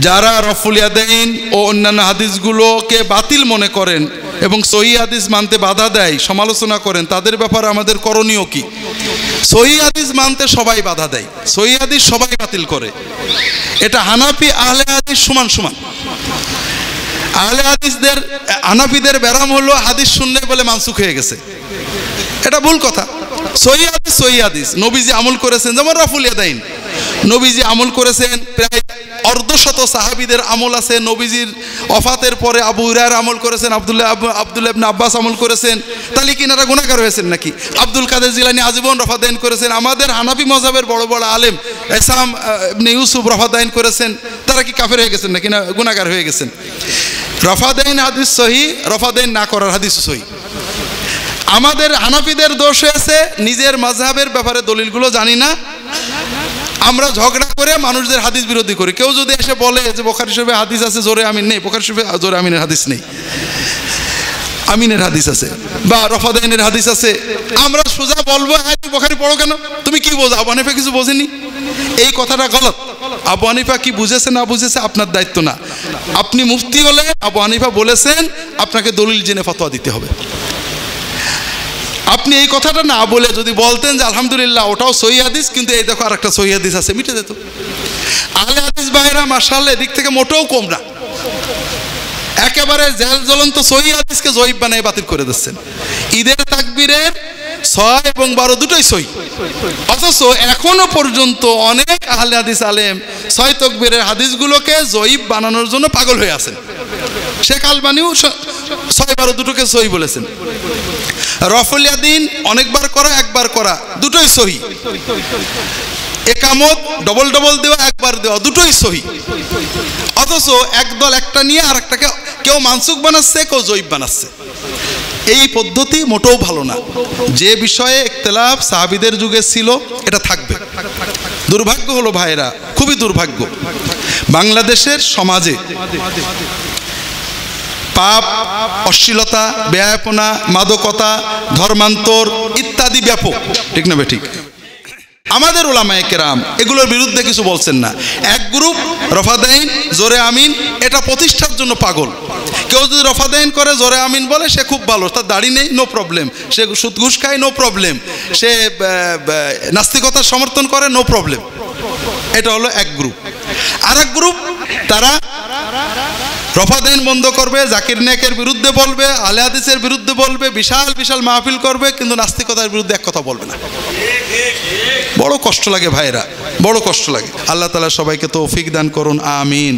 যারা রফুল ইয়াদাইন ও অন্যান্য হাদিসগুলোকে বাতিল মনে করেন এবং সহি হাদিস মানতে বাধা দেয়, সমালোচনা করেন, তাদের ব্যাপারে আমাদের করণীয় কি? সহি হাদিস মানতে সবাই বাধা দেয়, সহি হাদিস সবাই বাতিল করে। এটা হানাফি আহলে হাদিস সমান সমান। আহলে হাদিসদের, হানাফিদের ব্যারাম হলো হাদিস শুনলে বলে মানসুখ হয়ে গেছে, এটা ভুল কথা। সহি হাদিস সহি হাদিস, নবীজি আমল করেছেন, যেমন রফুল ইয়াদাইন নবীজি আমল করেছেন, প্রায় অর্ধশত সাহাবীদের আমল আছে। নবীজির ওফাতের পরে আবু হুরায়রা আমল করেছেন, আব্দুল্লাহ ইবনে আব্বাস আমল করেছেন, তাহলে কি এনারা গুনাহগার হয়েছেন নাকি? আব্দুল কাদের জিলানী আজীবন রফাদাইন করেছেন। আমাদের হানাফি মযহাবের বড় বড় আলেম ইসহাম ইবনে ইউসুফ রফাদাইন করেছেন, তারা কি কাফের হয়ে গেছেন নাকি না গুনাহগার হয়ে গেছেন? রফাদাইন হাদিস সহি, রফাদাইন না করার হাদিস সহি। আমাদের হানাফিদের দোষ হয়েছে নিজের মাযহাবের ব্যাপারে দলিলগুলো জানি না, আমরা ঝগড়া করে মানুষদের হাদিস বিরোধী করি। কেউ যদি এসে বলে যে বুখারী শরীফে হাদিস আছে জোরে আমিন নেই, বুখারী শরীফে জোরে আমিনের হাদিস নেই, আমিনের হাদিস আছে বা রফাদাইনের হাদিস আছে, আমরা সোজা বলবো হ্যাঁ তুমি বুখারী পড়ো কেন, তুমি কি বোঝো? আবু হানিফা কিছু বোঝেনি, এই কথাটা গলত। আবু হানিফা কি বুঝেছে না বুঝেছে আপনার দায়িত্ব না। আপনি মুফতি হলে আবু হানিফা বলেছেন, আপনাকে দলিল জেনে ফতোয়া দিতে হবে। আপনি এই কথাটা না বলে যদি বলতেন যে আলহামদুলিল্লাহ ওটাও সহি হাদিস, কিন্তু এই দেখো আরেকটা সহি হাদিস আছে, মিটে যেত। আহলে হাদিস ভাইরা মাশাআল্লাহ এদিক থেকে মোটেও কম না, একেবারে জেল জ্বলন্ত সহি হাদিসকে জয়ীফ বানায় বাতিল করে দিচ্ছেন। ঈদের তাকবীরের 6 এবং 12 দুটোই সহি, অথচ এখনো পর্যন্ত অনেক আহলে হাদিস আলেম 6 তাকবীরের হাদিসগুলোকে জয়ীফ বানানোর জন্য পাগল হয়ে আছেন। শেখ আলবানিও 6, 12 দুটোকে সহি বলেছেন। রফুল ইয়াদাইন অনেকবার করা, একবার করা, দুটোই সহি। একামত ডবল ডবল দেওয়া, একবার দেওয়া, দুটোই সহি। অথচ একদল একটা নিয়ে আর একটাকে কেউ মানসুখ বানাচ্ছে, কেউ জয়ীফ বানাচ্ছে। এই পদ্ধতি মোটেও ভালো না। যে বিষয়ে ইখতিলাফ সাহাবীদের যুগে ছিল এটা থাকবে। দুর্ভাগ্য হলো ভাইরা, খুবই দুর্ভাগ্য, বাংলাদেশের সমাজে পাপ, অশ্লীলতা, বেয়াপনা, মাদকতা, ধর্মান্তর ইত্যাদি ব্যাপক, ঠিক না ঠিক? আমাদের উলামায়ে কেরাম এগুলোর বিরুদ্ধে কিছু বলছেন না। এক গ্রুপ রফাদাইন জোরে আমিন এটা প্রতিষ্ঠার জন্য পাগল। কেউ যদি রফাদাইন করে জোরে আমিন বলে সে খুব ভালো, তার দাড়ি নেই নো প্রবলেম, সে সুদ ঘুষ খায় নো প্রবলেম, সে নাস্তিকতার সমর্থন করে নো প্রবলেম। এটা হলো এক গ্রুপ। আর এক গ্রুপ তারা রফাদাইন বন্ধ করবে, জাকির নায়েকের বিরুদ্ধে বলবে, আহলে হাদিসের বিরুদ্ধে বলবে, বিশাল বিশাল মাহফিল করবে, কিন্তু নাস্তিকতার বিরুদ্ধে এক কথা বলবে না। বড় কষ্ট লাগে ভাইরা, বড় কষ্ট লাগে। আল্লাহ তাআলা সবাইকে তৌফিক দান করুন, আমিন।